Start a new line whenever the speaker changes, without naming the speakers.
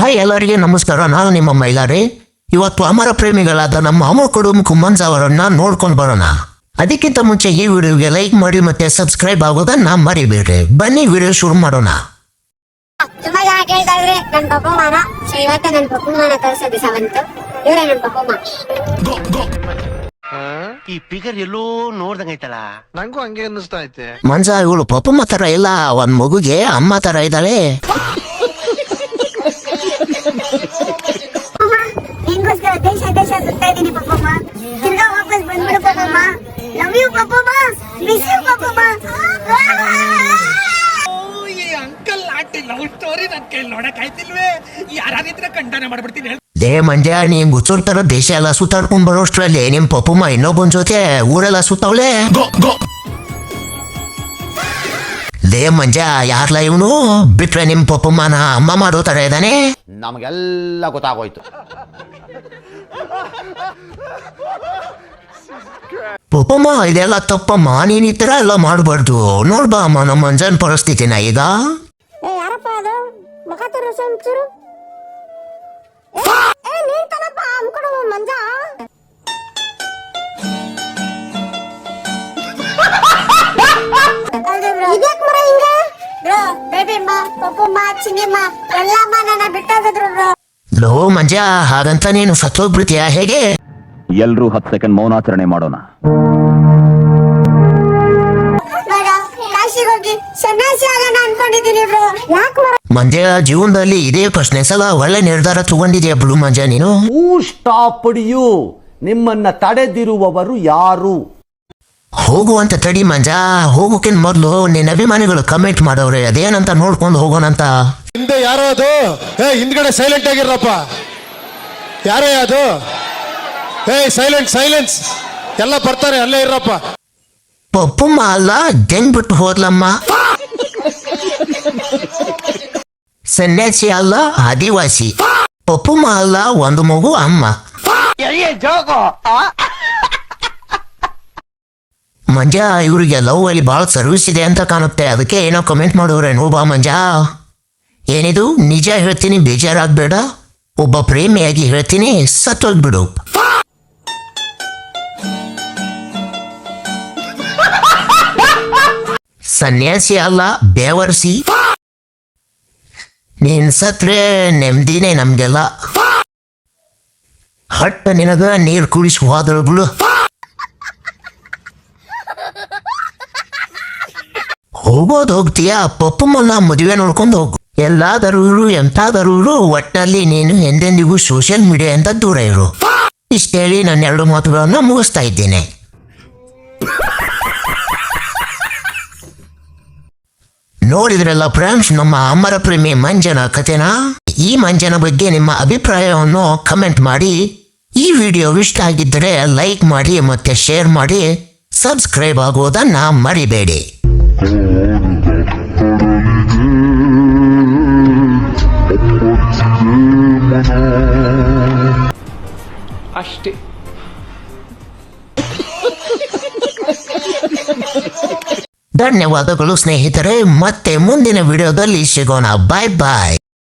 Hi ಎಲ್ಲರಿಗೆ ನಮಸ್ಕಾರ. ನಾನು ನಿಮ್ಮ ಮೈಲಾರಿ. ಇವತ್ತು ಅಮರ ಪ್ರೇಮಿಗಳಾದ ನಮ್ಮ ಅಮರ್ ಕುಟುಂಬ ಮಂಜ ಅವರನ್ನ ನೋಡ್ಕೊಂಡು ಬರೋಣ. ಅದಕ್ಕಿಂತ ಮುಂಚೆ ಈ ವಿಡಿಯೋಗೆ ಲೈಕ್ ಮಾಡಿ ಮತ್ತೆ ಸಬ್ಸ್ಕ್ರೈಬ್ ಆಗೋದನ್ನ ಮರಿಬೇಡ್ರಿ. ಬನ್ನಿ ವಿಡಿಯೋ ಶುರು ಮಾಡೋಣ.
ತುಂಬಾ ಜನ ಕೇಳ್ತಾ ಇದ್ರೆ ನನ್ ಪಪ್ಪಮಾನ. ಸೊ ಇವತ್ತು ನನ್ ಪಪ್ಪಮಾನ ಕಳ್ಸೋ ದಿವಸ ಬಂತು. ಇವ್ರೆ ನನ್ ಪಪ್ಪಮ್ಮ.
ಈ ಫಿಗರ್ ಎಲ್ಲೋ ನೋಡ್ದಂಗೈತಲ್ಲ.
ನಂಗೂ ಹಂಗೆ ಅನ್ನಿಸ್ತಾ ಐತೆ.
ಮಂಜ ಇವಳು ಪಪ್ಪಮ್ಮ ತರ ಇಲ್ಲ, ಒಂದ್ ಮಗುಗೆ ಅಮ್ಮ ತರ ಇದ್ದಾಳೆ.
ನಿನ್ಗೋಸ್ಕರ ದೇಶ ದೇಶ ಸುತ್ತಾ ಇದೀನಿ ಪಪ್ಪಮ್ಮ. ತಿರ್ಗಾ ವಾಪಸ್ ಬಂದ್ಬಿಡು ಪಪ್ಪಮ್ಮ. ಲವ್ ಯು ಪಪ್ಪಮ್ಮ. ಮಿಸ್ ಯು ಪಪ್ಪಮ್ಮ.
ಈ ಅಂಕಲ್ ಆಂಟಿ ಲವ್ ಸ್ಟೋರಿ ನನ್ ಕೈಲಿ ನೋಡಕ್ ಆಯ್ತಿಲ್ವೇ? ಯಾರಾದಿದ್ರೆ ಖಂಡನೆ ಮಾಡ್ಬಿಡ್ತೀನಿ.
ದೇ ಮಂಜ, ನೀನ್ ಗುಚ್ಚೂರ್ ತರ ದೇಶ ಎಲ್ಲ ಸುತ್ತಾಡ್ಕೊಂಡ್ ಬರೋಷ್ಟ್ರಲ್ಲಿ ನಿಮ್ ಪಪ್ಪಮ್ಮ ಇನ್ನೊಬ್ಬನ್ ಜೊತೆ ಊರೆಲ್ಲ ಸುತ್ತವಳೆ. ಲೇ ಮಂಜ, ಯಾರ್ಲ ಇವನು? ಬಿಟ್ರೆ ನಿಮ್ ಪಪ್ಪಮ್ಮನ ಅಮ್ಮ ಮಾಡೋ ತರ ಇದ್ದಾನೆ.
ನಮಗೆಲ್ಲ ಗೊತ್ತಾಗೋಯ್ತು.
ಪಪ್ಪಮ್ಮ ಇದೆಲ್ಲ ತಪ್ಪಮ್ಮ, ನೀನ್ ಈ ತರ ಎಲ್ಲ ಮಾಡ್ಬಾರ್ದು. ನೋಡ್ಬಾ ಅಮ್ಮ ನಮ್ಮ ಮಂಜನ್ ಪರಿಸ್ಥಿತಿನ ಈಗ.
ಯಾರಪ್ಪ ಅದು? ಮುಖ ತೋರಿಸು ಒಂಚೂರು. ನೀನ್ ತನಪ್ಪ ಅಮ್ಕೊಡು ಮಂಜ. ಇದ್ಯಾಕ್ ಮರ ಹಿಂಗೆ? ಬ್ರೋ, ಬೇಬಿಮ್ಮ, ಪಪ್ಪಮ್ಮ, ಚಿಂಗಿಮ್ಮ ಎಲ್ಲಮ್ಮ ನನ್ನ ಬಿಟ್ಟೋಗಿದ್ರು ಬ್ರೋ.
ಲೋ ಮಂಜ, ಹಾಗಂತ ನೀನು ಸತ್ತೋಗ್ಬಿಡ್ತೀಯ ಹೇಗೆ?
ಎಲ್ರೂ 10 ಸೆಕೆಂಡ್ ಮೌನಾಚರಣೆ ಮಾಡೋಣ.
ಬೇಡ, ಕಾಶಿಗೆ ಹೋಗಿ ಸನ್ಯಾಸಿ ಆಗೋಣ ಅನ್ಕೊಂಡಿದೀನಿ ಬ್ರೋ. ಯಾಕೆ ಮರ?
ಮಂಜ, ಜೀವನದಲ್ಲಿ ಇದೇ ಪ್ರಶ್ನೆ ಸಲ ಒಳ್ಳೆ ನಿರ್ಧಾರ ತಗೊಂಡಿದ್ಯಾ ಬಿಡು ಮಂಜ ನೀನು.
Stop you. ನಿಮ್ಮನ್ನ ತಡೆದಿರುವವರು ಯಾರು?
ಹೋಗುವಂತ ತಡಿ ಮಂಜ. ಹೋಗೋಕಿನ್ ಮೊದ್ಲು ನಿನ್ನ ಅಭಿಮಾನಿಗಳು ಕಮೆಂಟ್ ಮಾಡೋರೆ, ಅದೇನಂತ ನೋಡ್ಕೊಂಡು ಹೋಗೋಣಂತ.
ಹಿಂದೆ ಯಾರೋ ಅದು? ಹಿಂದ್ಗಡೆ ಸೈಲೆಂಟ್ ಆಗಿರಪ್ಪ. ಯಾರೇ ಅದು? ಸೈಲೆನ್ಸ್ ಎಲ್ಲ ಬರ್ತಾರೆ, ಅಲ್ಲೇ ಇರಪ್ಪ.
ಪಪ್ಪಮ್ಮ ಅಲ್ಲ, ದೆಂಗ್ ಬಿಟ್ಟು ಹೋದ್ಲಮ್ಮ. ಸನ್ಯಾಸಿ ಅಲ್ಲ, ಆದಿವಾಸಿ. ಪಪ್ಪಮ್ಮ ಅಲ್ಲ, ಒಂದು ಮಗು ಅಮ್ಮ. ಮಂಜ, ಇವ್ರಿಗೆ ಲವ್ ಅಲ್ಲಿ ಬಹಳ ಸರ್ವಿಸ್ ಇದೆ ಅಂತ ಕಾಣುತ್ತೆ. ಅದಕ್ಕೆ ಏನೋ ಕಮೆಂಟ್ ಮಾಡೋರೆ ನೋಬಾ ಮಂಜ. ಏನಿದು? ನಿಜ ಹೇಳ್ತೀನಿ, ಬೇಜಾರಾಗ್ಬೇಡ. ಒಬ್ಬ ಪ್ರೇಮಿಯಾಗಿ ಹೇಳ್ತೀನಿ, ಸತ್ತೋಗ್ಬಿಡು. ಸನ್ಯಾಸಿ ಅಲ್ಲ, ಬೇವರ್ಸಿ. ನೀನ್ ಸತ್ರೆ ನೆಮ್ಮದಿನೇ ನಮ್ಗೆಲ್ಲ. ಹಟ್ಟ ನಿನಗ ನೀರು ಕುಡಿಸಿ ಹೋದ್ರು ಬಿಡು. ಹೋಗೋದು ಹೋಗ್ತೀಯಾ? ಪಪ್ಪಮ್ಮನ್ನ ಮದುವೆ ನೋಡ್ಕೊಂಡು ಹೋಗು. ಎಲ್ಲಾದರೂ ಎಂತಾದರೂ ಒಟ್ಟಿನಲ್ಲಿ ನೀನು ಎಂದೆಂದಿಗೂ ಸೋಷಿಯಲ್ ಮೀಡಿಯಾದಿಂದ ದೂರ ಇರು. ಇಷ್ಟೇಳಿ ನನ್ನ 2 ಮಾತುಗಳನ್ನು ಮುಗಿಸ್ತಾ ಇದ್ದೇನೆ. ನೋಡಿದ್ರಲ್ಲ ಫ್ರೆಂಡ್ಸ್, ನಮ್ಮ ಅಮರ ಪ್ರೇಮಿ ಮಂಜನ ಕಥೆನ. ಈ ಮಂಜನ ಬಗ್ಗೆ ನಿಮ್ಮ ಅಭಿಪ್ರಾಯವನ್ನು ಕಮೆಂಟ್ ಮಾಡಿ. ಈ ವಿಡಿಯೋ ಇಷ್ಟ ಆಗಿದ್ದರೆ ಲೈಕ್ ಮಾಡಿ ಮತ್ತೆ ಶೇರ್ ಮಾಡಿ. ಸಬ್ಸ್ಕ್ರೈಬ್ ಆಗೋದನ್ನ ಮರಿಬೇಡಿ.
ಅಷ್ಟೇ.
ಧನ್ಯವಾದಗಳು ಸ್ನೇಹಿತರೆ. ಮತ್ತೆ ಮುಂದಿನ ವಿಡಿಯೋದಲ್ಲಿ ಸಿಗೋಣ. ಬಾಯ್ ಬಾಯ್.